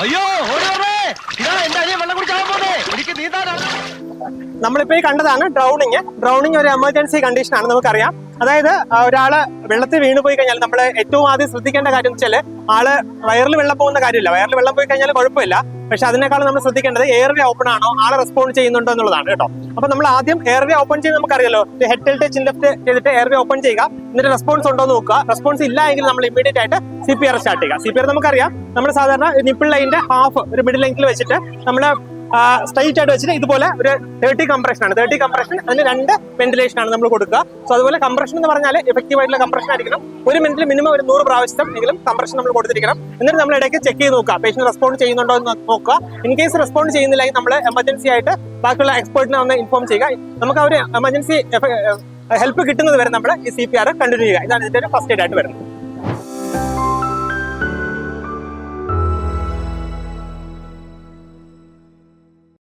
അയ്യോ എന്റെ അനിയൻ വെള്ളം കുടിച്ചാൻ പോണേ, എനിക്ക് നീന്താനാണ്. നമ്മളിപ്പോ ഈ കണ്ടതാണ് ഡ്രൗണിങ് ഒരു എമർജൻസി കണ്ടീഷൻ ആണ്, നമുക്കറിയാം. അതായത് ഒരാള് വെള്ളത്തിൽ വീണ് പോയി കഴിഞ്ഞാൽ നമ്മൾ ഏറ്റവും ആദ്യം ശ്രദ്ധിക്കേണ്ട കാര്യം വെച്ചാൽ ആള് വയറിൽ വെള്ളം പോകുന്ന കാര്യമില്ല. വയറിൽ വെള്ളം പോയി കഴിഞ്ഞാൽ കുഴപ്പമില്ല, പക്ഷെ അതിനേക്കാളും നമ്മൾ ശ്രദ്ധിക്കേണ്ടത് എയർവേ ഓപ്പൺ ആണോ, ആളെ റെസ്പോണ്ട് ചെയ്യുന്നുണ്ടോ എന്നുള്ളതാണ് കേട്ടോ. അപ്പൊ നമ്മൾ ആദ്യം എയർവേ ഓപ്പൺ ചെയ്ത് നമുക്കറിയാലോ, ഹെഡ് ടിൽറ്റ് ചിൻ ലെഫ്റ്റ് ചെയ്തിട്ട് എയർവേ ഓപ്പൺ ചെയ്യുക, എന്നിട്ട് റെസ്പോൺസ് ഉണ്ടോ എന്ന് നോക്കുക. റെസ്പോൺസ് ഇല്ല എങ്കിൽ നമ്മൾ ഇമീഡിയറ്റ് ആയിട്ട് CPR സ്റ്റാർട്ട് ചെയ്യുക. CPR നമുക്കറിയാം, നമ്മൾ സാധാരണ നിപ്പിൾ ലൈനിന്റെ ഹാഫ് ഒരു മിഡിൽ ലെങ്ത്തിൽ വെച്ചിട്ട് നമ്മൾ സ്ട്രൈറ്റ് ആയിട്ട് വെച്ചിട്ട് ഇതുപോലെ ഒരു 30 കംപ്രഷൻ ആണ്. 30 കംപ്രഷൻ, അതിന് 2 വെന്റിലേഷൻ ആണ് നമ്മൾ കൊടുക്കുക. സോ അതുപോലെ കംപ്രഷൻ എന്ന് പറഞ്ഞാൽ എഫക്റ്റീവ് ആയിട്ടുള്ള കംപ്രഷൻ ആയിരിക്കണം. ഒരു മിനിറ്റിൽ മിനിമം ഒരു 100 പ്രാവശ്യം എങ്കിലും കംപ്രഷൻ നമ്മൾ കൊടുത്തിരിക്കണം. എന്നിട്ട് നമ്മൾ ഇടയ്ക്ക് ചെക്ക് ചെയ്ത് നോക്കുക, പേഷ്യന്റ് റെസ്പോണ്ട് ചെയ്യുന്നുണ്ടോ എന്ന് നോക്കുക. ഇൻ കേസ് റെസ്പോണ്ട് ചെയ്യുന്നില്ലെങ്കിൽ നമ്മൾ എമർജൻസി ആയിട്ട് ബാക്കിയുള്ള എക്സ്പേർട്ടിനെ ഒന്ന് ഇൻഫോം ചെയ്യുക. നമുക്ക് ആ ഒരു എമർജൻസി ഹെൽപ്പ് കിട്ടുന്നത് വരെ നമ്മൾ ഈ CPR കണ്ടിന്യൂ ചെയ്യുക. ഇതാണ് ഇതിന്റെ ഒരു ഫസ്റ്റ് എയ്ഡ് ആയിട്ട് വരുന്നത്.